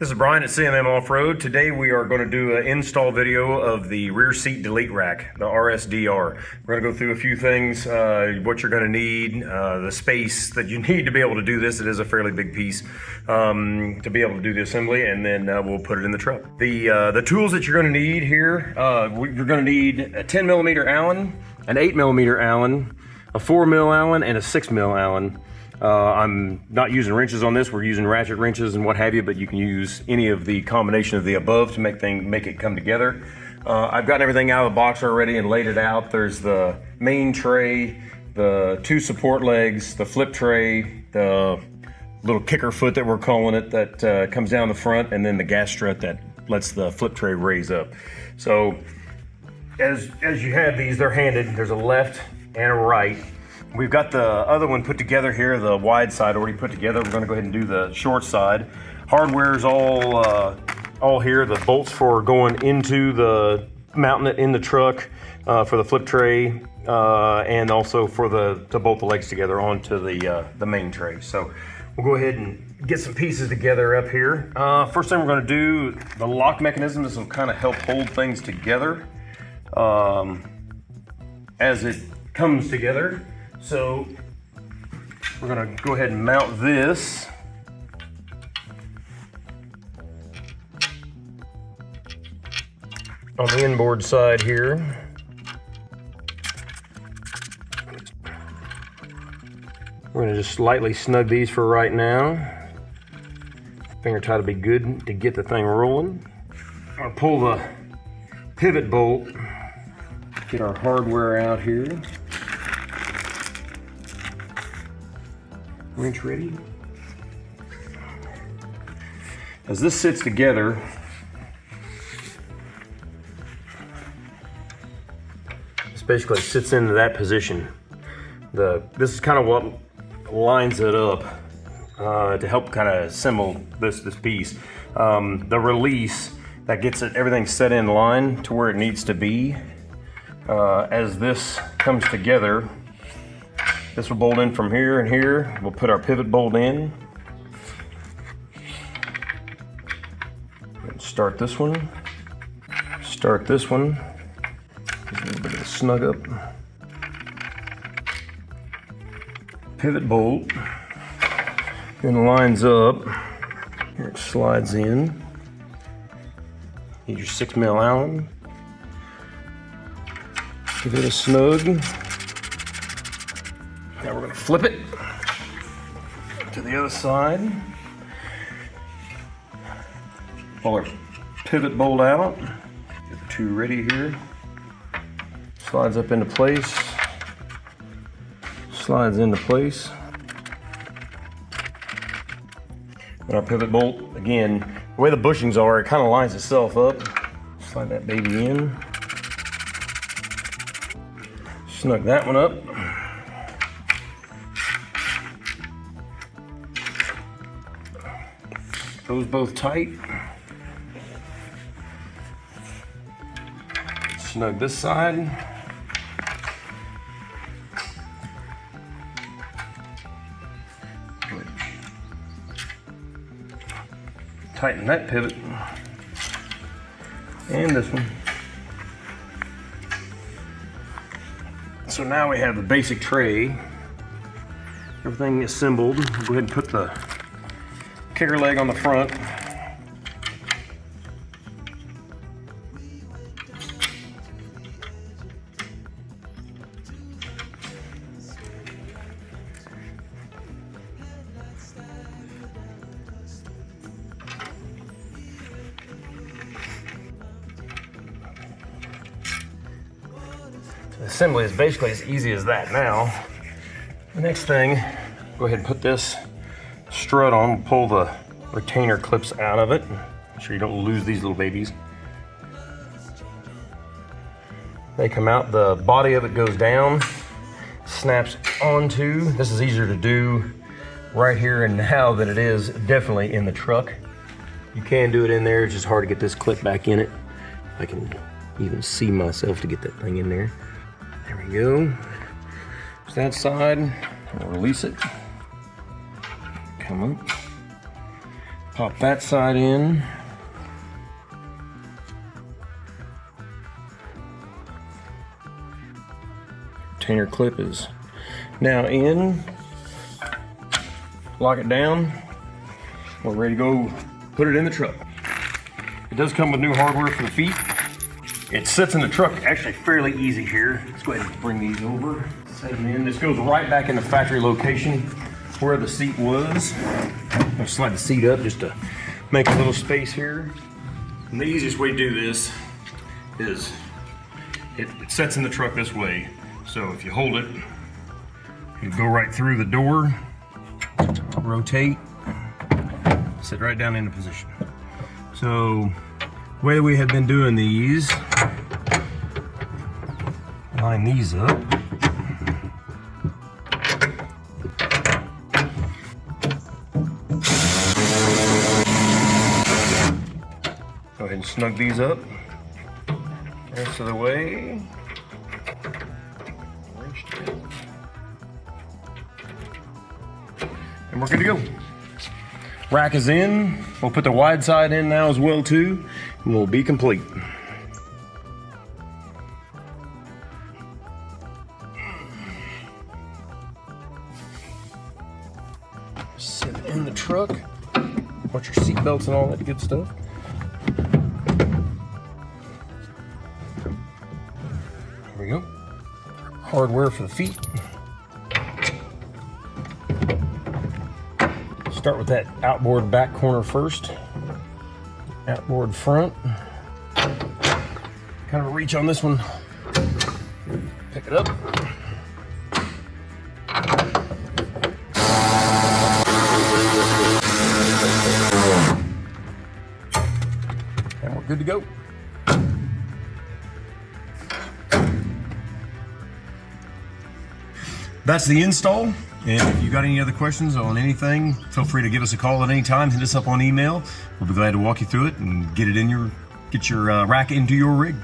This is Brian at CMM Offroad. Today we are going to do an install video of the rear seat delete rack, the RSDR. We're going to go through a few things, what you're going to need, the space that you need to be able to do this. It is a fairly big piece to be able to do the assembly, and then we'll put it in the truck. The tools that you're going to need here, you're going to need a 10mm Allen, an 8mm Allen, a 4mm Allen, and a 6mm Allen. I'm not using wrenches on this. We're using ratchet wrenches and what have you, but you can use any of the combination of the above to make it come together. I've gotten everything out of the box already and laid it out. There's the main tray, the two support legs, the flip tray, the little kicker foot that we're calling it that comes down the front, and then the gas strut that lets the flip tray raise up. So as you have these, they're handed. There's a left and a right. We've got the other one put together here, the wide side already put together. We're going to go ahead and do the short side. Hardware is all here. The bolts for going into the mounting it in the truck for the flip tray, and also for to bolt the legs together onto the main tray. So we'll go ahead and get some pieces together up here. First thing we're going to do, the lock mechanism. This will kind of help hold things together as it comes together. So we're gonna go ahead and mount this. On the inboard side here. We're gonna just lightly snug these for right now. Finger tight will be good to get the thing rolling. I'm gonna pull the pivot bolt, get our hardware out here. Wrench ready. As this sits together, this basically sits into that position. This is kind of what lines it up to help kind of assemble this piece. The release that gets everything set in line to where it needs to be. As this comes together, this will bolt in from here and here. We'll put our pivot bolt in. Start this one. Start this one. There's a little bit of a snug up. Pivot bolt. Then lines up. Here it slides in. Use your 6mm Allen. Give it a snug. Now we're going to flip it to the other side. Pull our pivot bolt out. Get the two ready here. Slides up into place. Slides into place. And our pivot bolt, again, the way the bushings are, it kind of lines itself up. Slide that baby in. Snug that one up. Those both tight. Snug this side. Tighten that pivot. And this one. So now we have the basic tray. Everything assembled. We'll go ahead and put the kicker leg on the front. The assembly is basically as easy as that. Now, the next thing, go ahead and put this strut on, pull the retainer clips out of it. Make sure you don't lose these little babies. They come out, the body of it goes down, snaps onto. This is easier to do right here and now than it is definitely in the truck. You can do it in there, it's just hard to get this clip back in it. I can even see myself to get that thing in there. There we go. There's that side. We'll release it. Come up. Pop that side in. Retainer clip is now in. Lock it down. We're ready to go put it in the truck. It does come with new hardware for the feet. It sits in the truck actually fairly easy here. Let's go ahead and bring these over, set them in. This goes right back in the factory location where the seat was. I'll slide the seat up just to make a little space here. And the easiest way to do this is it sets in the truck this way. So if you hold it, you go right through the door, rotate, sit right down into position. So the way that we have been doing these, line these up. Go ahead and snug these up. Rest of the way. And we're good to go. Rack is in. We'll put the wide side in now as well too, and we'll be complete. Sit in the truck. Watch your seat belts and all that good stuff. There we go. Hardware for the feet. Start with that outboard back corner first. Outboard front. Kind of a reach on this one. Pick it up. And we're good to go. That's the install. And if you got any other questions on anything, feel free to give us a call at any time. Hit us up on email. We'll be glad to walk you through it and get your rack into your rig.